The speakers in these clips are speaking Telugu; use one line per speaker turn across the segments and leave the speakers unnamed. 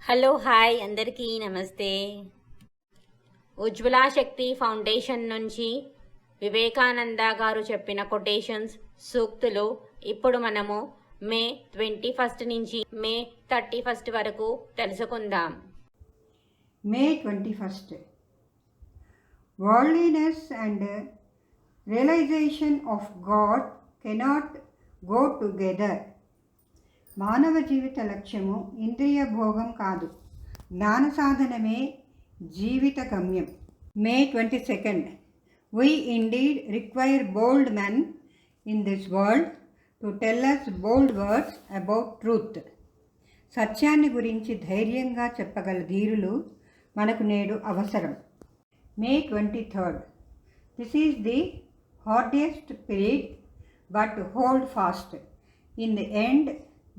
హలో హాయ్ అందరికీ నమస్తే. ఉజ్వలా శక్తి ఫౌండేషన్ నుంచి వివేకానంద గారు చెప్పిన కొటేషన్స్ సూక్తులు ఇప్పుడు మనము మే 21 నుంచి మే 31 వరకు తెలుసుకుందాం.
May 21st. Worldliness and realization of God cannot go together. మానవ జీవిత లక్ష్యము ఇంద్రియ భోగం కాదు, జ్ఞాన సాధనమే జీవిత గమ్యం. May 22nd. We indeed require bold men in this world to tell us bold words about truth. సత్యాన్ని గురించి ధైర్యంగా చెప్పగల ధీరులు మనకు నేడు అవసరం. May 23rd. This is the hardest period, but hold fast. In the end,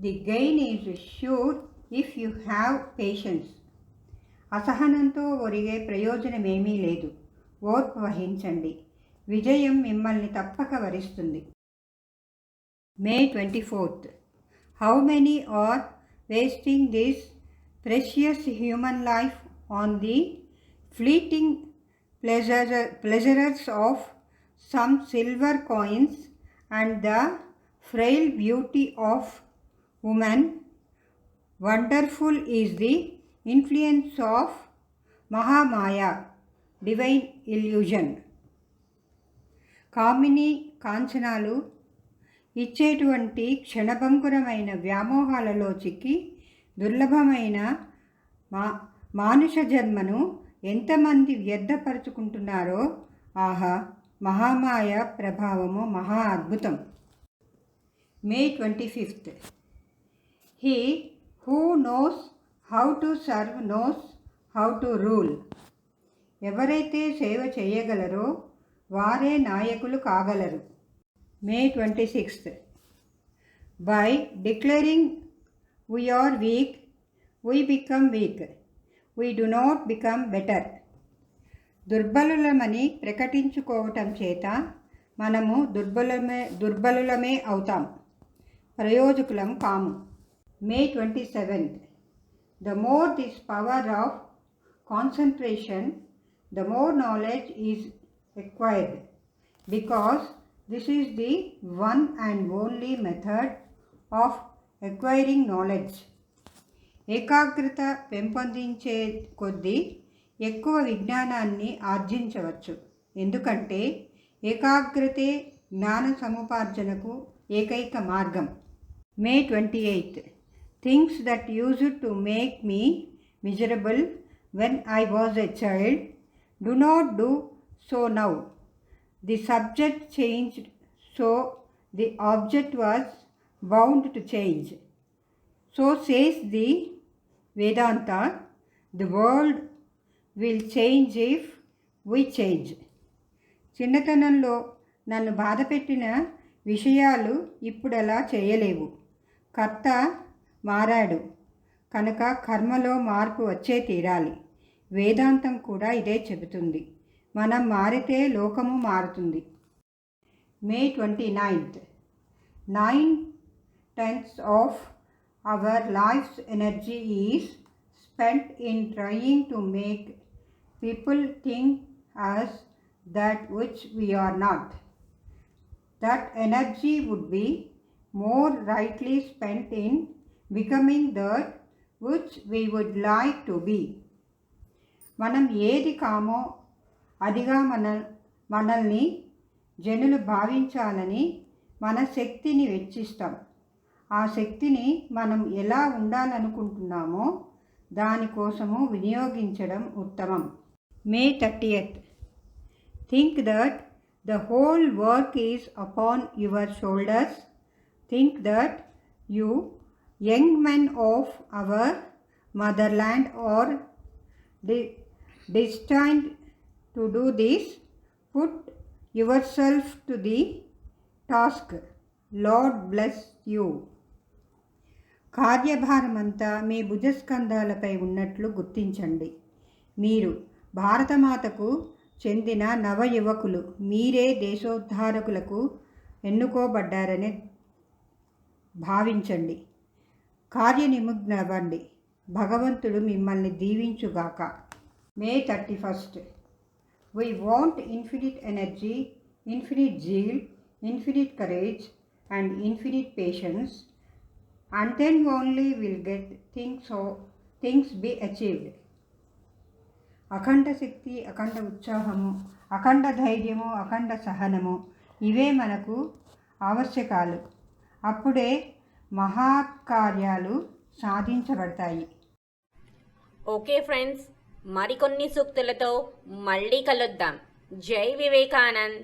the gain is sure if you have patience. అసహనంతో ఒరిగే ప్రయోజనమేమీ లేదు, ఓర్పు వహించండి, విజయం మిమ్మల్ని తప్పక వరిస్తుంది. May 24th. How many are wasting this precious human life on the fleeting pleasures of some silver coins and the frail beauty of woman. Wonderful is the influence of Mahamaya, divine illusion. కామిని కాంచనాలు ఇచ్చేటువంటి క్షణభంగురమైన వ్యామోహాలలో చిక్కి దుర్లభమైన మానుష జన్మను ఎంతమంది వ్యర్థపరుచుకుంటున్నారో, ఆహా, మహామాయ ప్రభావము మహా అద్భుతం. May 25th. He who knows how to serve knows how to rule. ఎవరైతే సేవ చేయగలరో వారే నాయకులు కాగలరు. May 26th. By declaring we are weak, we become weak. We do not become better. దుర్బలులమని ప్రకటించుకోవటం చేత మనము దుర్బలులమే అవుతాం, ప్రయోజకులం కాము. May 27th. The more this power of concentration, the more knowledge is acquired, because this is the one and only method of acquiring knowledge. ఏకాగ్రత పెంపొందించే కొద్దీ ఎక్కువ విజ్ఞానాన్ని ఆర్జించవచ్చు, ఎందుకంటే ఏకాగ్రతే జ్ఞాన సముపార్జనకు ఏకైక మార్గం. May 28th. Things that used to make me miserable when I was a child do not do so now. The subject changed, so the object was bound to change. So says the Vedanta, the world will change if we change. చిన్నతనంలో నన్ను బాధపెట్టిన విషయాలు ఇప్పుడు అలా చేయలేవు. కర్త మారాడు కనుక కర్మలో మార్పు వచ్చే తీరాలి. వేదాంతం కూడా ఇదే చెబుతుంది. మనం మారితే లోకము మారుతుంది. May 29th. 9/10 of our life's energy is spent in trying to make people think us that which we are not. That energy would be more rightly spent in becoming that which we would like to be. మనం ఏది కామో అదిగా మనల్ని జనులు భావించాలని మన శక్తిని వెచ్చిస్తాం. ఆ శక్తిని మనం ఎలా ఉండాలనుకుంటున్నామో దానికోసము వినియోగించడం ఉత్తమం. May 30th. Think that the whole work is upon your shoulders. Think that you, young men of our motherland, are destined to do this. Put yourself to the task. Lord bless you. కార్యభారమంతా మీ భుజస్కంధాలపై ఉన్నట్లు గుర్తించండి. మీరు భారతమాతకు చెందిన నవ యువకులు, మీరే దేశోద్ధారకులకు ఎన్నుకోబడ్డారని భావించండి. కార్యనిమగ్నవ్వండి. భగవంతుడు మిమ్మల్ని దీవించుగాక. మే 31st. We want infinite energy, infinite zeal, infinite courage and infinite patience, and then only we'll get things be achieved. అఖండ శక్తి, అఖండ ఉత్సాహము, అఖండ ధైర్యము, అఖండ సహనము ఇవే మనకు ఆవశ్యకాలు. అప్పుడే మహాకార్యాలు సాధించబడతాయి.
ఓకే ఫ్రెండ్స్, మరికొన్ని సూక్తులతో మళ్ళీ కలుద్దాం. జై వివేకానంద్.